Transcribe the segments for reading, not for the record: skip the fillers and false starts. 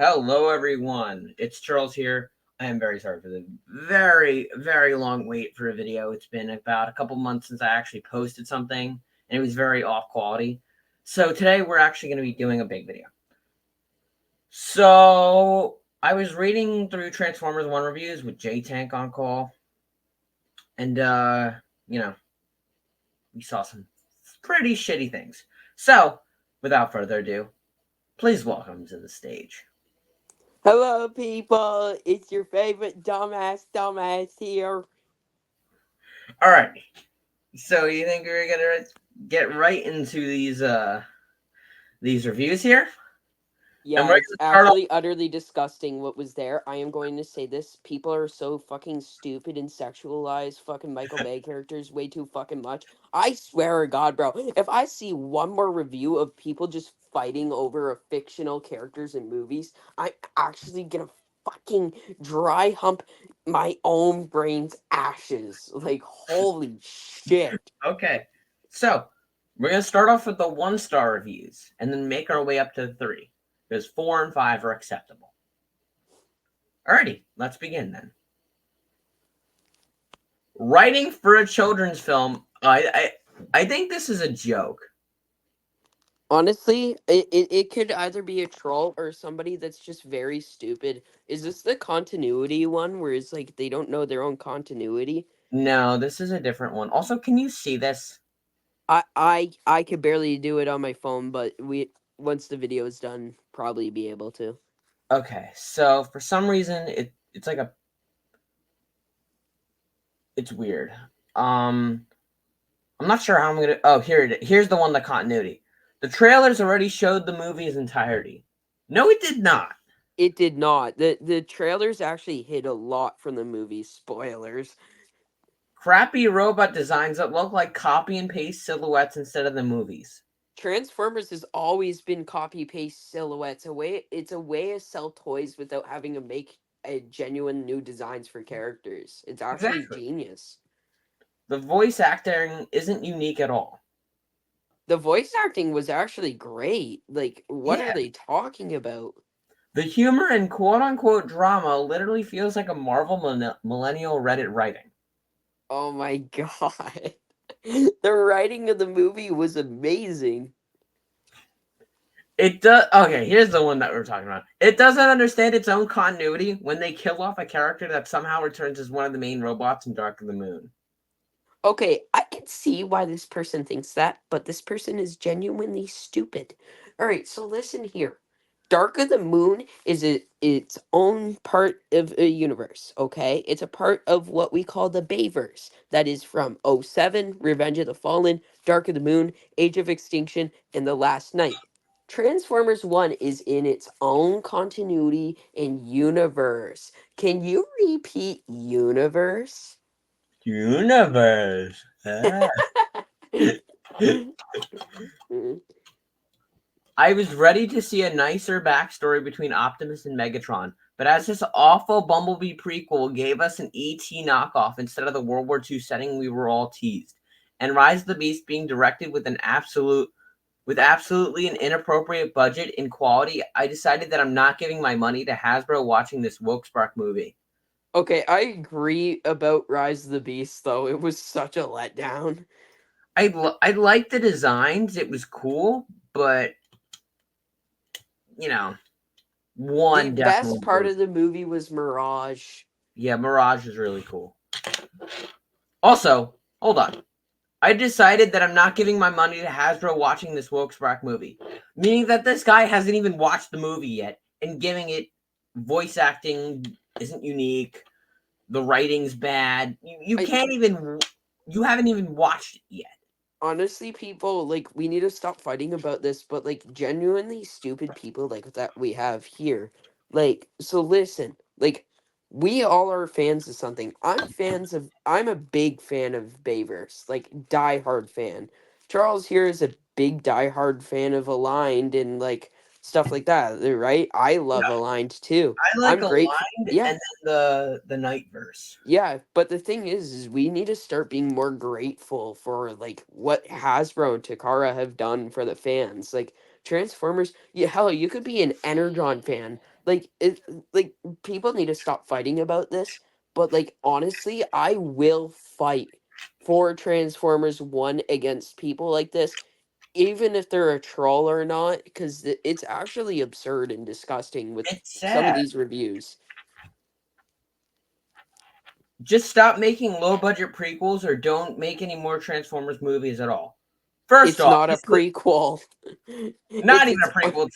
Hello, everyone. It's Charles here. I am very sorry for the very long wait for a video. It's been about a couple months since I actually posted something, and it was very off quality. So today we're actually going to be doing a big video. So I was reading through Transformers 1 reviews with Jtank on call, and you know, we saw some pretty shitty things. So, without further ado, please welcome to the stage. Hello, people. It's your favorite dumbass here. All right. So you think we're gonna get right into these reviews here? And Yeah, we're it's gonna start off. actually utterly disgusting what was there. I am going to say this. People are so fucking stupid and sexualize fucking Michael Bay characters way too fucking much. I swear to God, bro. If I see one more review of people just fighting over a fictional characters in movies, I'm actually gonna fucking dry hump my own brain's ashes. Like, holy shit. Okay. So we're gonna start off with the 1-star reviews and then make our way up to 3. Because 4 and 5 are acceptable. Alrighty, let's begin then. Writing for a children's film, I think this is a joke. Honestly, it could either be a troll or somebody that's just very stupid. Is this the continuity one where it's like they don't know their own continuity? No, this is a different one. Also, can you see this? I could barely do it on my phone, but we once the video is done, probably be able to. Okay, so for some reason it's like a it's weird. Um I'm not sure how I'm gonna. Oh, here's the one. The continuity. The trailers already showed the movie's entirety. No, it did not. It did not. The trailers actually hid a lot from the movie. Spoilers. Crappy robot designs that look like copy and paste silhouettes instead of the movies. Transformers has always been copy paste silhouettes. It's a way to sell toys without having to make a genuine new designs for characters. It's actually Exactly. genius. The voice acting isn't unique at all. The voice acting was actually great. Like, what are Yeah. they talking about? The humor and quote unquote drama literally feels like a Marvel millennial Reddit writing. Oh my god. The writing of the movie was amazing. It does. Okay, here's the one that we're talking about. It doesn't understand its own continuity when they kill off a character that somehow returns as one of the main robots in Dark of the Moon. Okay, I can see why this person thinks that, but this person is genuinely stupid. All right, so listen here. Dark of the Moon is its own part of a universe, okay? It's a part of what we call the Bayverse. That is from '07, Revenge of the Fallen, Dark of the Moon, Age of Extinction, and The Last Night. Transformers 1 is in its own continuity and universe. Can you repeat universe? Universe. Ah. I was ready to see a nicer backstory between Optimus and Megatron, but as this awful Bumblebee prequel gave us an ET knockoff instead of the World War II setting we were all teased, and Rise of the Beast being directed with absolutely an inappropriate budget and quality, I decided that I'm not giving my money to Hasbro watching this woke spark movie. Okay, I agree about Rise of the Beast, though. It was such a letdown. I liked the designs; it was cool, but you know, The one best definitely part goes. of the movie was Mirage. Yeah, Mirage is really cool. Also, hold on. I decided that I'm not giving my money to Hasbro watching this woke spark movie, meaning that this guy hasn't even watched the movie yet, and giving it voice acting isn't unique. The writing's bad. You I can't even. You haven't even watched it yet. honestly, people, like, we need to stop fighting about this, but like genuinely stupid people like that we have here. Like, so listen, like, we all are fans of something. I'm a big fan of Bayverse, like diehard fan. Charles here is a big diehard fan of Aligned and like stuff like that, right? I love Aligned too. I like I'm great. Aligned Yeah, and then the Nightverse. yeah, but the thing is we need to start being more grateful for like what Hasbro and Takara have done for the fans. Like Transformers, yeah, hell, you could be an Energon fan. Like like people need to stop fighting about this, but like honestly, I will fight for Transformers 1 against people like this, even if they're a troll or not, because it's actually absurd and disgusting with It's some of sad. these reviews. Just stop making low budget prequels or don't make any more Transformers movies at all. First It's off, not a this is prequel. not It's even its a prequel.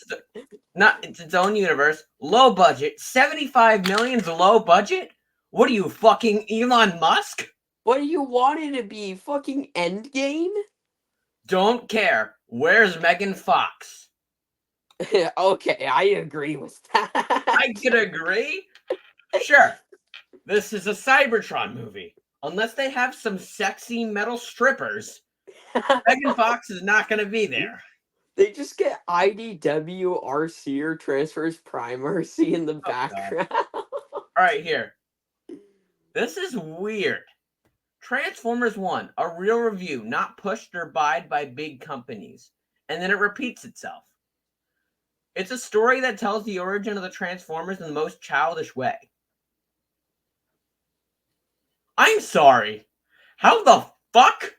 It's its own universe. Low budget. 75 million's low budget? What are you, fucking Elon Musk? what do you want it to be? Fucking Endgame? Don't care. Where's Megan Fox? Okay, I agree with that. I could agree. Sure, this is a Cybertron movie. Unless they have some sexy metal strippers, Megan Fox is not going to be there. They just get IDW, RC, or Transfers Prime RC in the Oh, God. background. All right, here. This is weird. Transformers 1, a real review, not pushed or buyed by big companies. And then it repeats itself. It's a story that tells the origin of the Transformers in the most childish way. I'm sorry. How the fuck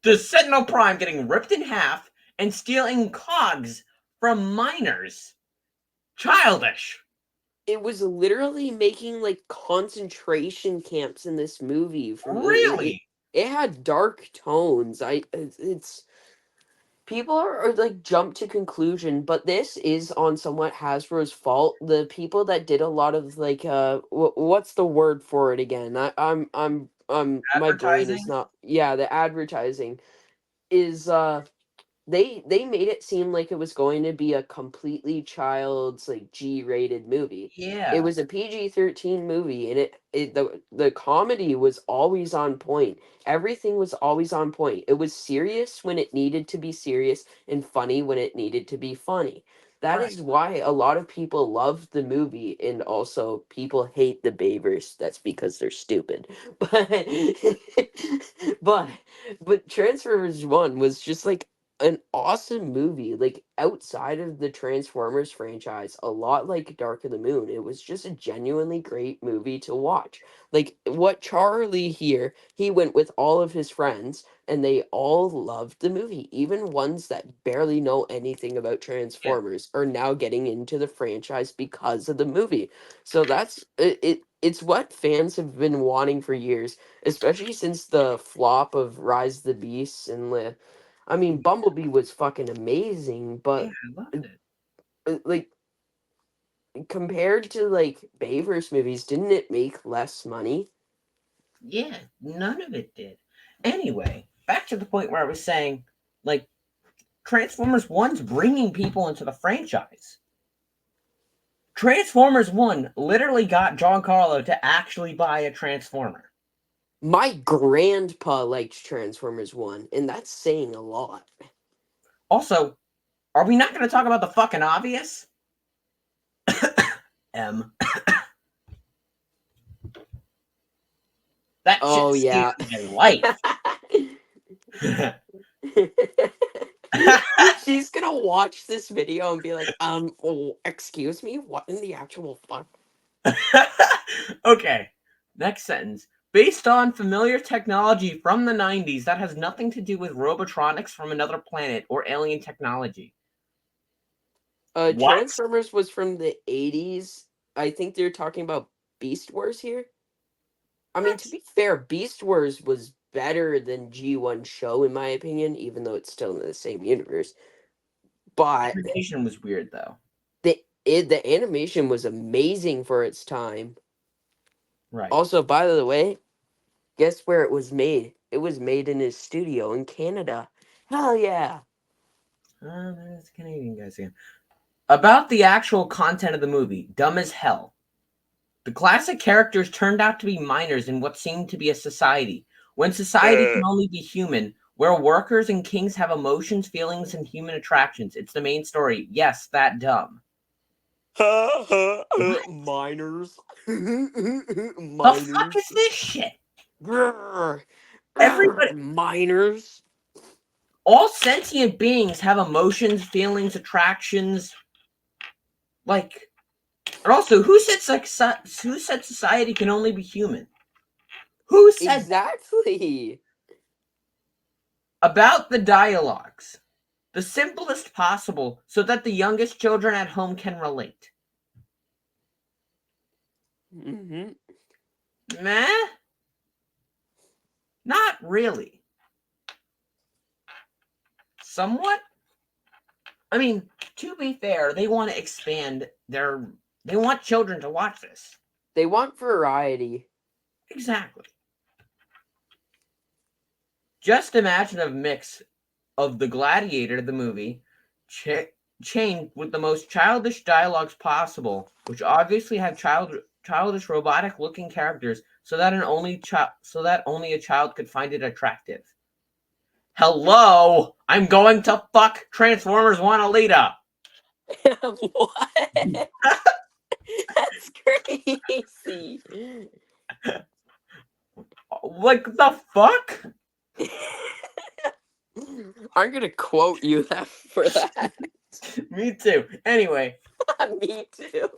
does Sentinel Prime getting ripped in half and stealing cogs from miners childish? It was literally making like concentration camps in this movie. Really? It had dark tones. It's people are like jump to conclusion, but this is on somewhat Hasbro's fault. The people that did a lot of like what's the word for it again? I'm my brain is Advertising? not, yeah, the advertising is they made it seem like it was going to be a completely child's like G-rated movie. It Yeah. was a PG-13 movie, and the comedy was always on point. Everything was always on point. It was serious when it needed to be serious and funny when it needed to be funny. That Right. is why a lot of people love the movie, and also people hate the Bavers. That's because they're stupid. But but but Transformers 1 was just like an awesome movie, like outside of the Transformers franchise, a lot like Dark of the Moon. It was just a genuinely great movie to watch. Like what Charlie here, he went with all of his friends and they all loved the movie. Even ones that barely know anything about Yeah. Transformers are now getting into the franchise because of the movie. So that's it's what fans have been wanting for years, especially since the flop of Rise of the Beasts and I mean, Bumblebee was fucking amazing, Yeah, but I loved it. like compared to like Bayverse movies, didn't it make less money? Yeah, none of it did. Anyway, back to the point where I was saying, like, Transformers 1's bringing people into the franchise. Transformers 1 literally got Giancarlo to actually buy a Transformer. My grandpa liked Transformers 1, and that's saying a lot. Also, are we not going to talk about the fucking obvious? M. That shit Oh saved yeah. my life. She's gonna watch this video and be like, oh, excuse me, what in the actual fuck? Okay, next sentence. Based on familiar technology from the 90s that has nothing to do with robotronics from another planet or alien technology. What? Transformers was from the 80s. I think they're talking about Beast Wars here. I mean, to What? be fair, Beast Wars was better than G1 Show, in my opinion, even though it's still in the same universe. But Animation was weird though. the animation was amazing for its time. Right. Also, by the way, guess where it was made? It was made in his studio in Canada. Hell yeah! There's Canadian guys again. About the actual content of the movie, dumb as hell. The classic characters turned out to be minors in what seemed to be a society, when society can only be human, where workers and kings have emotions, feelings, and human attractions. It's the main story. Yes, that dumb. What Miners. the fuck Miners. is this shit? Grr. Everybody, Miners. all sentient beings have emotions, feelings, attractions. Like, And also, who said society can only be human? Who said Exactly. about the dialogues? The simplest possible so that the youngest children at home can relate. Hmm. Meh? Not really. Somewhat? I mean, to be fair, they want to expand their. They want children to watch this. They want variety. Exactly. Just imagine a mix of The Gladiator, the movie, chained with the most childish dialogues possible, which obviously have childish robotic-looking characters, so that only a child could find it attractive. Hello, I'm going to fuck Transformers Juanita. What? That's crazy. Like the fuck? I'm gonna quote you that for that. Me too. Anyway, Me too.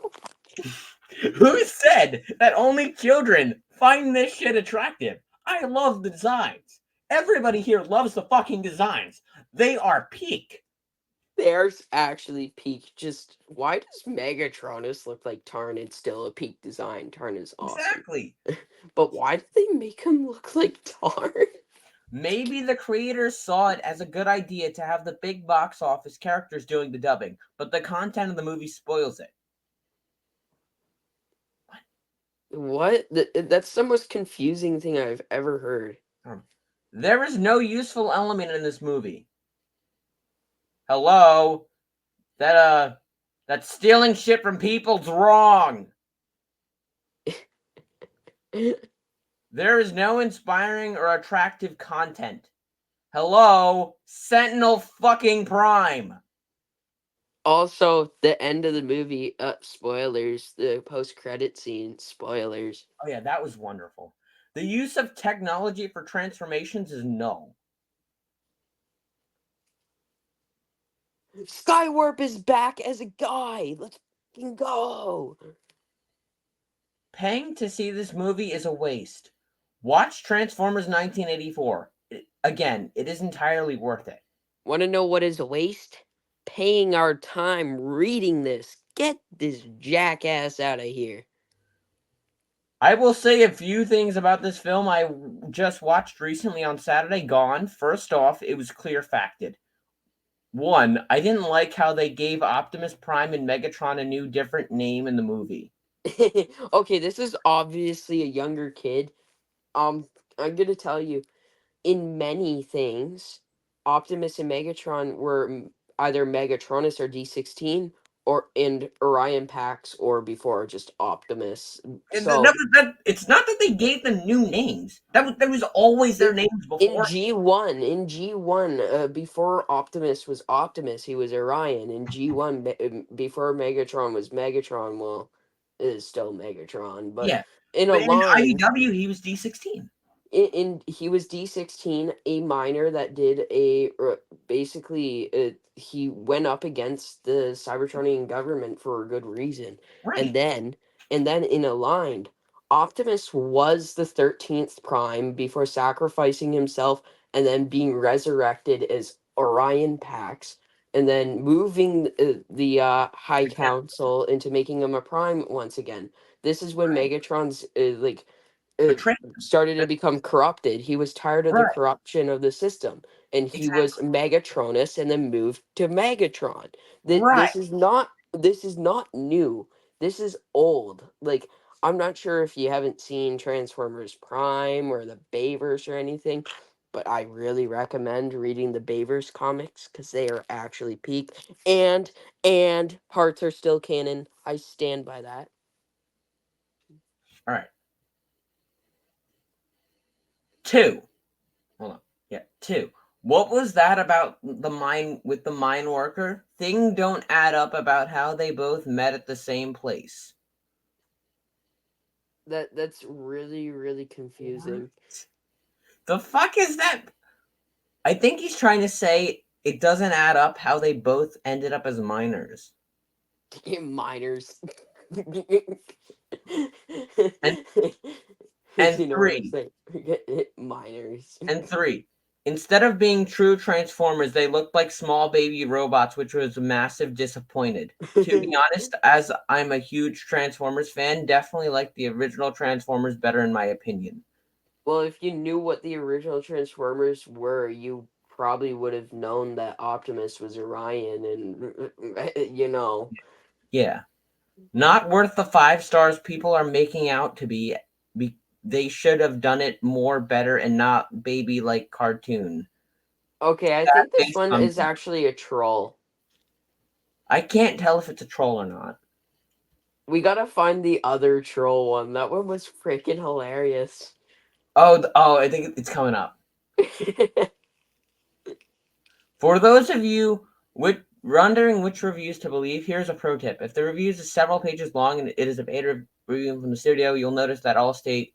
who said that only children find this shit attractive? I love the designs. Everybody here loves the fucking designs. They are peak. There's actually peak. Just why does Megatronus look like Tarn? It's still a peak design. Tarn is awesome. Exactly. But why did they make him look like Tarn? Maybe the creators saw it as a good idea to have the big box office characters doing the dubbing, but the content of the movie spoils it. What? That's the most confusing thing I've ever heard. There is no useful element in this movie. Hello? That stealing shit from people's wrong. There is no inspiring or attractive content. Hello? Sentinel fucking Prime. Also, the end of the movie, spoilers, the post-credit scene, spoilers. Oh yeah, that was wonderful. The use of technology for transformations is null. Skywarp is back as a guy. Let's fucking go. Paying to see this movie is a waste. Watch Transformers 1984. Again, it is entirely worth it. Want to know what is a waste? Paying our time reading this. Get this jackass out of here. I will say a few things about this film I just watched recently on Saturday. Gone. First off, it was clear facted. One, I didn't like how they gave Optimus Prime and Megatron a new different name in the movie. Okay, this is obviously a younger kid. Um, I'm gonna tell you, in many things, Optimus and Megatron were either Megatronus or D16, or and Orion Pax, or before just Optimus. So It's not that they gave them new names. That was always their in names in before. G1, before Optimus was Optimus, he was Orion. In G1, before Megatron was Megatron, well, it is still Megatron, but Yeah, in a but in line. IDW he was D16. He was D16, a minor that did basically he went up against the Cybertronian government for a good reason. And Right. then in Aligned, Optimus was the 13th Prime before sacrificing himself and then being resurrected as Orion Pax, and then moving the High Exactly. Council into making him a Prime once again. This is when Right. Megatron's uh, Betrayed. started to become corrupted. He was tired of the Right. corruption of the system, and he was Exactly. Megatronus, and then moved to Megatron. Right. This is not new. This is old. Like, I'm not sure if you haven't seen Transformers Prime or the Bayverse or anything, but I really recommend reading the Bayverse comics because they are actually peak, and parts are still canon. I stand by that. All right. Two. Hold on. Yeah, two. What was that about the mine with the mine worker? Thing don't add up about how they both met at the same place. That's really really confusing. What? The fuck is that? I think he's trying to say it doesn't add up how they both ended up as minors. Minors. And and You know what I'm three, saying? Minors. and three. Instead of being true Transformers, they looked like small baby robots, which was massive disappointed. To be honest, as I'm a huge Transformers fan, definitely like the original Transformers better in my opinion. Well, if you knew what the original Transformers were, you probably would have known that Optimus was Orion, and Yeah. Not worth the 5 stars people are making out to be. They should have done it more better and not baby like cartoon. Okay, I That think this based one on is actually a troll. I can't tell if it's a troll or not. We gotta find the other troll one. That one was freaking hilarious. Oh, I think it's coming up. For those of you wondering which reviews to believe, here's a pro tip. If the review is several pages long and it is a beta review from the studio, you'll notice that all state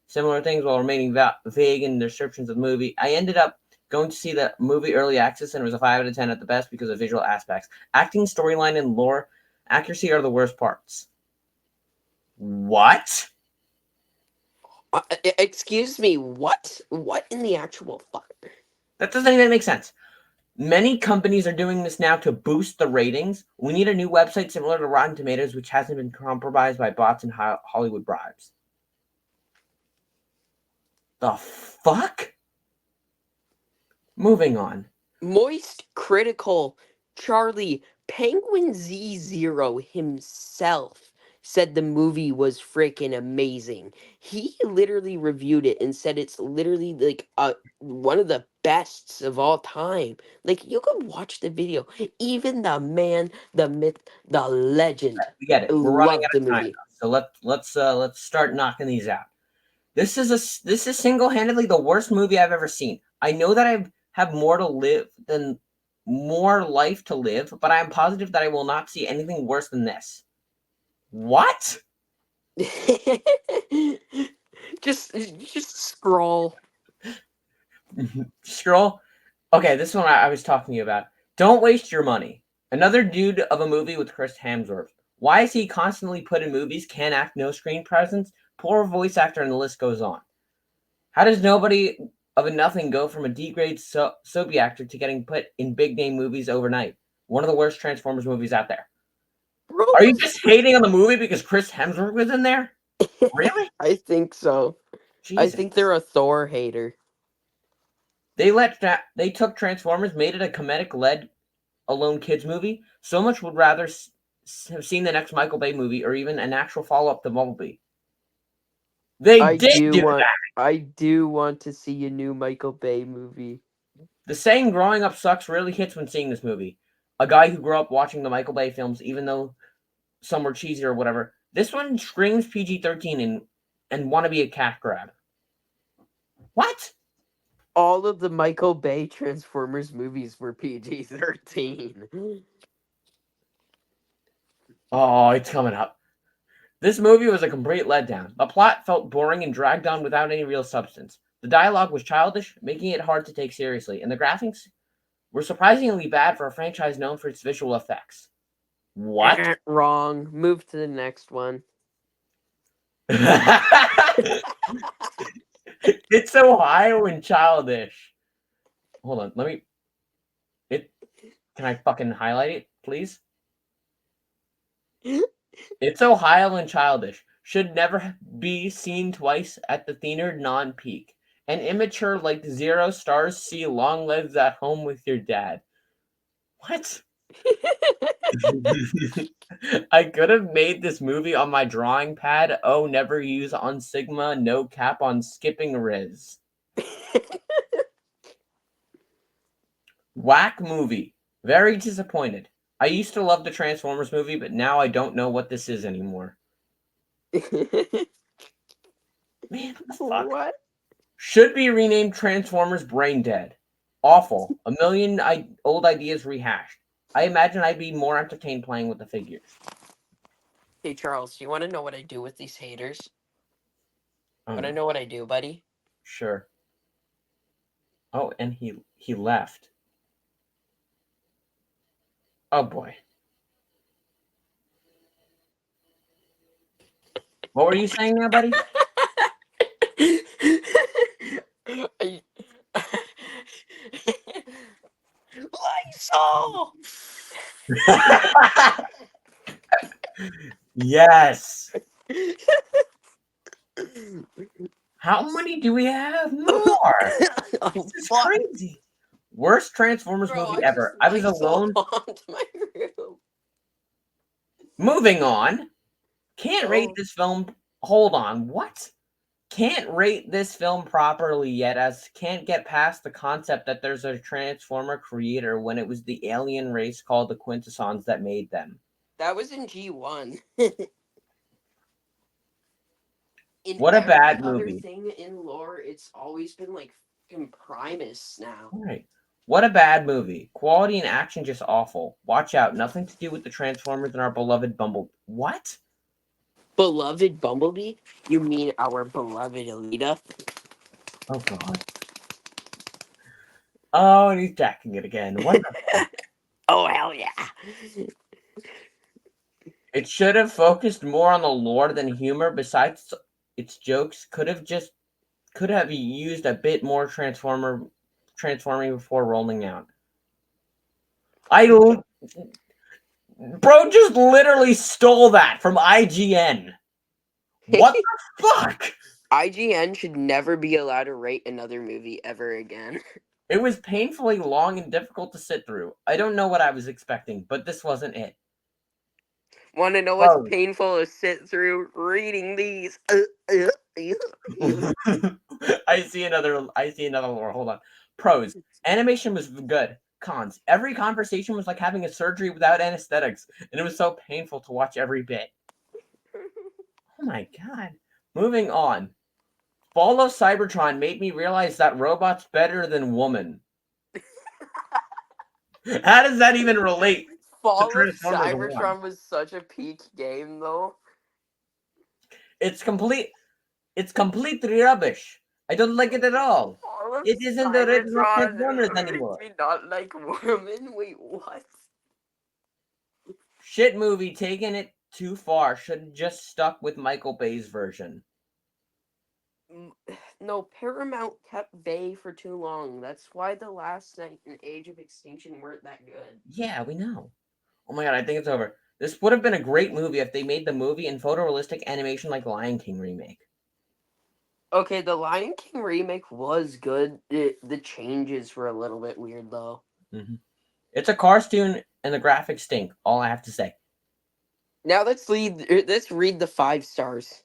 similar things while remaining vague in their descriptions of the movie. I ended up going to see the movie early access and it was a 5 out of 10 at the best because of visual aspects. Acting, storyline, and lore accuracy are the worst parts. What? Excuse me, what? What in the actual fuck? That doesn't even make sense. Many companies are doing this now to boost the ratings. We need a new website similar to Rotten Tomatoes, which hasn't been compromised by bots and Hollywood bribes. The fuck? Moving on. Moist critical Charlie Penguin Z0 himself said the movie was freaking amazing. He literally reviewed it and said it's literally like one of the bests of all time. Like you could watch the video. Even the man, the myth, the legend We get it. We're running loved out the of time, movie. though. So let's start knocking these out. This is single-handedly the worst movie I've ever seen. I know that I have more life to live, but I am positive that I will not see anything worse than this. What? just scroll. Scroll. Okay, this one I was talking to you about. Don't waste your money. Another dude of a movie with Chris Hemsworth. Why is he constantly put in movies? Can't act, no screen presence, poor voice actor, and the list goes on. How does nobody of a nothing go from a D-grade soapy actor to getting put in big name movies overnight? One of the worst Transformers movies out there. Bro Are you was just hating on the movie because Chris Hemsworth was in there? Really? I think so. I Jesus. think they're a Thor hater. They took Transformers, made it a comedic led alone kids movie. So much would rather have seen the next Michael Bay movie or even an actual follow up to Bumblebee. They I did do do want that. I do want to see a new Michael Bay movie. The saying "growing up sucks" really hits when seeing this movie. A guy who grew up watching the Michael Bay films, even though some were cheesy or whatever. This one screams PG-13 and want to be a cat grab. What? All of the Michael Bay Transformers movies were PG-13. Oh, it's coming up. This movie was a complete letdown. The plot felt boring and dragged on without any real substance. The dialogue was childish, making it hard to take seriously, and the graphics were surprisingly bad for a franchise known for its visual effects. What? Wrong. Move to the next one. It's so high and childish. Hold on, let me. It. Can I fucking highlight it, please? It's Ohio and childish. Should never be seen twice at the theater non-peak. And immature like 0 stars see long legs at home with your dad. What? I could have made this movie on my drawing pad. Oh, never use on Sigma, no cap on skipping Riz. Whack movie. Very disappointed. I used to love the Transformers movie, but now I don't know what this is anymore. Man, what the fuck? What? Should be renamed Transformers Brain Dead. Awful. A million old ideas rehashed. I imagine I'd be more entertained playing with the figures. Hey Charles, you want to know what I do with these haters? Oh Want to no. know what I do, buddy? Sure. Oh, and he left. Oh boy. What were you saying now, buddy? I- Lysol! Yes. How many do we have more? Oh, This is fuck. crazy. Worst Transformers Bro, movie I just ever. I was Lysol alone. onto my room. Moving on. Can't rate Oh, this film. Hold on. What? Can't rate this film properly yet, as can't get past the concept that there's a Transformer creator when it was the alien race called the Quintessons that made them. that was in G1. In What a every bad other movie. thing in lore, it's always been like fucking Primus now. All right. What a bad movie. Quality and action just awful. Watch out. Nothing to do with the Transformers and our beloved Bumble. What? Beloved Bumblebee? You mean our beloved Alita? Oh, God. Oh, and he's jacking it again. Wonderful. Oh, hell yeah. It should have focused more on the lore than humor. Besides its jokes, could have used a bit more transforming before rolling out. Bro just literally stole that from IGN. What the fuck? IGN should never be allowed to rate another movie ever again. It was painfully long and difficult to sit through. I don't know what I was expecting, but this wasn't it. Want to know what's Bro. painful to sit through? Reading these. I see another lore. Hold on. Pros. Animation was good. Cons. Every conversation was like having a surgery without anesthetics, and it was so painful to watch every bit. Oh my god. Moving on. Fall of Cybertron made me realize that robot's better than woman. How does that even relate to Fall of Transformers 1? Cybertron was such a peak game, though. It's completely rubbish. I don't like it at all. Fall of It isn't the original Transformers Cybertron anymore. makes me not like women. Wait, what? Shit movie taking it too far. Should have just stuck with Michael Bay's version. No, Paramount kept Bay for too long. That's why The Last Night and Age of Extinction weren't that good. Yeah, we know. Oh my god, I think it's over. This would have been a great movie if they made the movie in photorealistic animation like Lion King remake. Okay, the Lion King remake was good. The changes were a little bit weird, though. Mm-hmm. It's a cartoon and the graphics stink. All I have to say. Now let's read the 5 stars.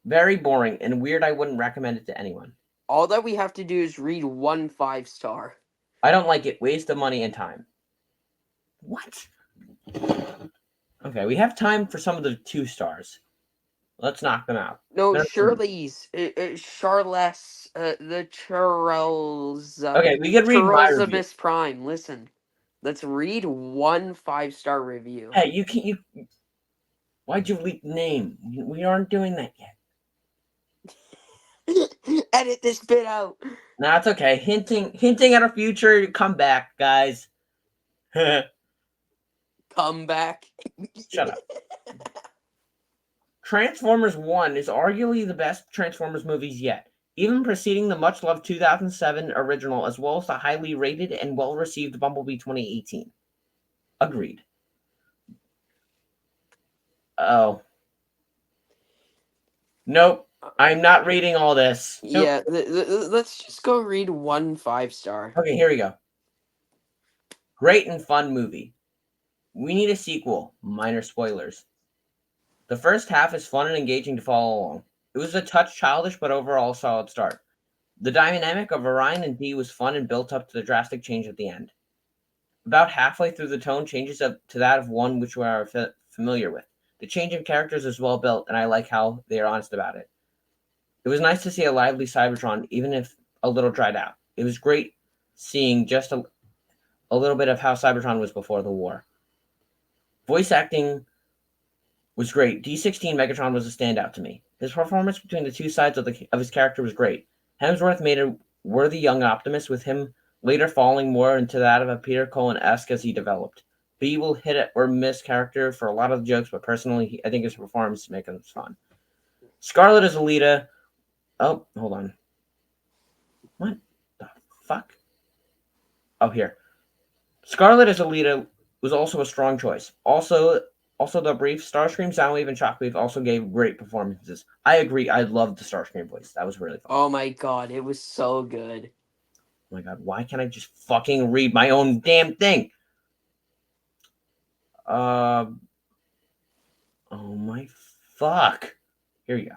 Very boring and weird. I wouldn't recommend it to anyone. All that we have to do is read 1 5-star. I don't like it. Waste of money and time. What? Okay, we have time for some of the 2 stars. Let's knock them out. No, No. Shirley's, Charles, the Cherls, Okay, we can read my review. Miss Prime. Listen, let's read 1 5-star review. Hey, you can't. Why'd you leak the name? We aren't doing that yet. Edit this bit out. No, it's okay. Hinting at a future comeback, guys. Come back. Shut up. Transformers 1 is arguably the best Transformers movies yet, even preceding the much-loved 2007 original as well as the highly rated and well-received Bumblebee 2018. Agreed. Oh. Nope. I'm not reading all this. Nope. Yeah, let's just go read 1 5-star. Okay, here we go. Great and fun movie. We need a sequel. Minor spoilers. The first half is fun and engaging to follow along. It was a touch childish, but overall a solid start. The dynamic of Orion and Dee was fun and built up to the drastic change at the end. About halfway through, the tone changes up to that of one which we are familiar with. The change in characters is well built, and I like how they are honest about it. It was nice to see a lively Cybertron, even if a little dried out. It was great seeing just a little bit of how Cybertron was before the war. Voice acting was great. D16 Megatron was a standout to me. His performance between the two sides of his character was great. Hemsworth made a worthy young Optimus, with him later falling more into that of a Peter Cullen-esque as he developed. B will hit it or miss character for a lot of the jokes, but personally, I think his performance makes him fun. Scarlet is Alita. Oh, hold on. What the fuck? Oh, here. Scarlet as Alita was also a strong choice. Also the brief Starscream, Soundwave, and Shockwave also gave great performances. I agree. I loved the Starscream voice. That was really fun. Oh my god, it was so good. Oh my god, why can't I just fucking read my own damn thing? Uh, oh my fuck. Here you go.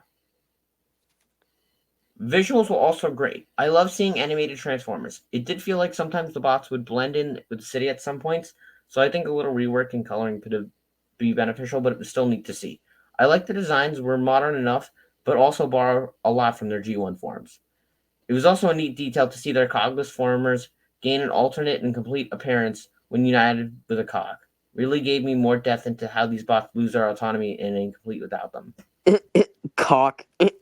Visuals were also great. I love seeing animated Transformers. It did feel like sometimes the bots would blend in with the city at some points, so I think a little rework and coloring could have be beneficial, but it was still neat to see. I like the designs were modern enough, but also borrow a lot from their G1 forms. It was also a neat detail to see their cogless formers gain an alternate and complete appearance when united with a cog. Really gave me more depth into how these bots lose their autonomy and incomplete without them. Cock. Shut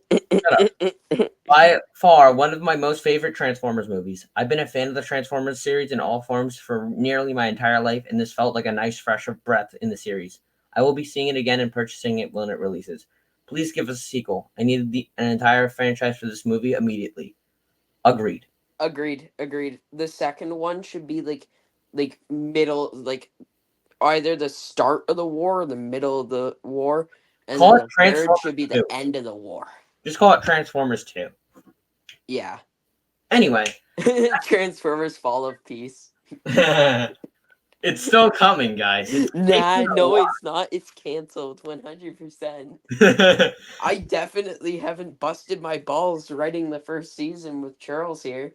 up. By far, one of my most favorite Transformers movies. I've been a fan of the Transformers series in all forms for nearly my entire life, and this felt like a nice fresh breath in the series. I will be seeing it again and purchasing it when it releases. Please give us a sequel. I needed an entire franchise for this movie immediately. Agreed. Agreed. The second one should be like middle, like either the start of the war or the middle of the war, and Call then it the third Transformers should be the 2. end of the war. Just call it Transformers 2. Yeah. Anyway, Transformers Fall of Peace. it's still coming, guys. It's Nah, taking a no, it's not. It's canceled 100%. while. I definitely haven't busted my balls writing the first season with Cherls here.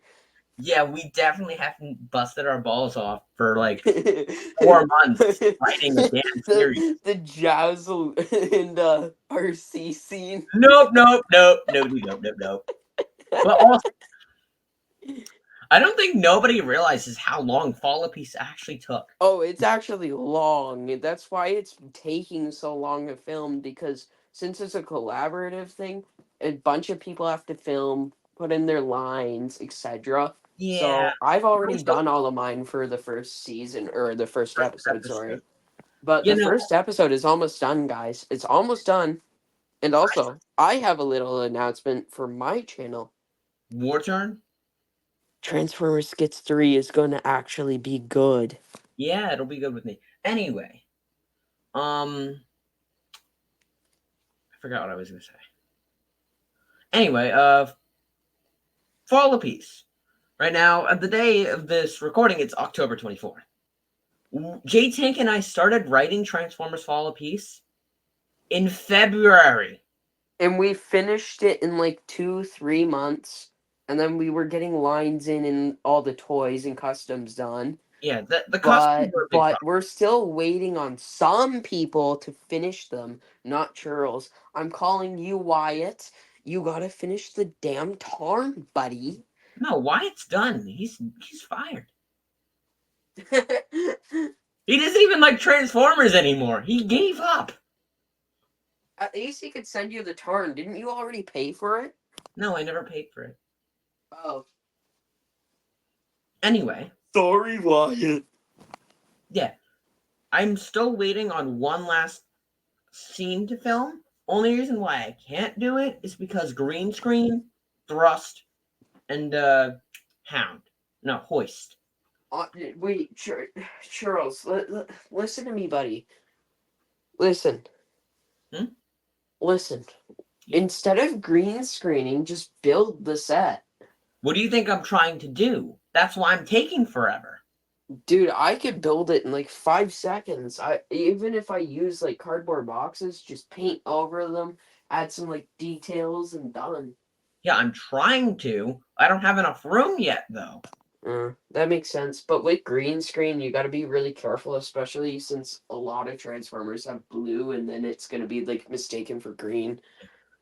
Yeah, we definitely haven't busted our balls off for like the 4 months writing a damn series. the Jazzle and RC scene. Nope, nope, nope, nope, nope, nope, nope. But also, I don't think nobody realizes how long Fall of Peace actually took. Oh, it's actually long. That's why it's taking so long to film, because since it's a collaborative thing, a bunch of people have to film, put in their lines, etc. Yeah, So I've already also done all of mine for the first season, or the first first episode, episode. sorry. But You the know, first episode is almost done, guys. It's almost done. And also, I have a little announcement for my channel. War Turn. Transformers Skits 3 is going to actually be good. Yeah, it'll be good with me. Anyway, I forgot what I was gonna say. Anyway, Fall of Peace. Right now, at the day of this recording, it's October 24th. Jtank and I started writing Transformers Fall of Peace in February. And we finished it in like 2-3 months, and then we were getting lines in and all the toys and customs done. Yeah, the customs but were a big but problem. we're still waiting on some people to finish them, not Churls. I'm calling you, Wyatt. You gotta finish the damn tarn, buddy. No, Wyatt's done. He's fired. He doesn't even like Transformers anymore. He gave up. At least he could send you the tarn. Didn't you already pay for it? No, I never paid for it. Oh, Anyway, sorry, Wyatt. yeah, I'm still waiting on one last scene to film. Only reason why I can't do it is because green screen, thrust, and hound. No, hoist. Wait, Charles, listen to me, buddy. Listen, Hmm? listen. Yeah. Instead of green screening, just build the set. What do you think I'm trying to do? That's why I'm taking forever. Dude, I could build it in like 5 seconds. Even if I use like cardboard boxes, just paint over them, add some like details, and done. Yeah, I'm trying to. I don't have enough room yet, though. That makes sense. But with green screen, you got to be really careful, especially since a lot of Transformers have blue, and then it's gonna be like mistaken for green.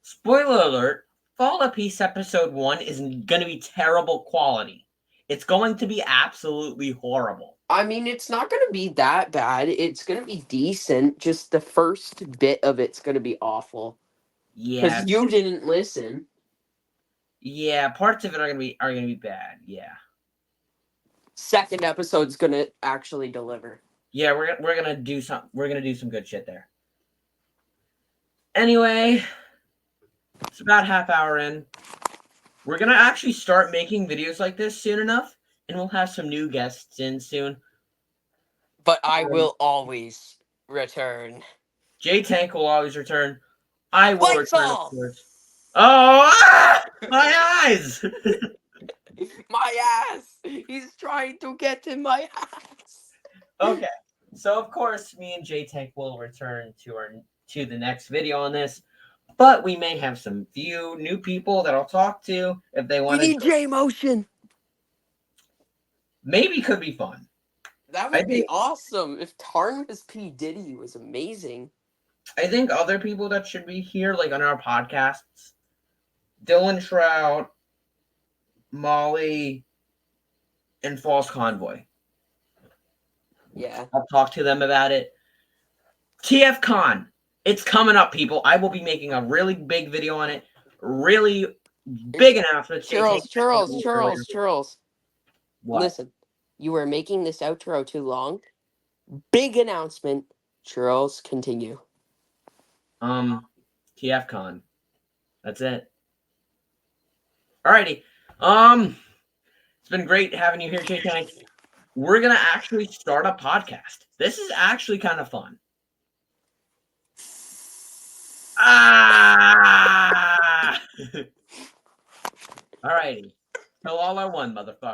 Spoiler alert, Fall of Peace Episode 1 is going to be terrible quality. It's going to be absolutely horrible. I mean, it's not gonna be that bad. It's gonna be decent. Just the first bit of it's gonna be awful Yeah, because you didn't listen. yeah, parts of it are gonna be bad. Yeah, Second episode's gonna actually deliver. yeah, we're gonna do some good shit there. Anyway, It's about half hour in. We're gonna actually start making videos like this soon enough, and we'll have some new guests in soon. But I will always return. Jtank will always return. I will Lights return, of off! course. Oh, my eyes! My ass! He's trying to get in my ass! Okay, so of course, me and Jtank will return to the next video on this, but we may have some few new people that I'll talk to if they We want need to. J Motion! Maybe could be fun. That I would be think awesome. If Tarn was P. Diddy, was amazing. I think other people that should be here, like on our podcasts, Dylan Shroud, Molly, and False Convoy. Yeah. I'll talk to them about it. TF Con, it's coming up, people. I will be making a really big video on it. Really big announcement. Charles. What? Listen, you are making this outro too long. Big announcement. Charles, continue. TF Con. That's it. Alrighty. It's been great having you here, Jtank. We're gonna actually start a podcast. This is actually kind of fun. Ah! Alrighty. Till all are one, motherfucker.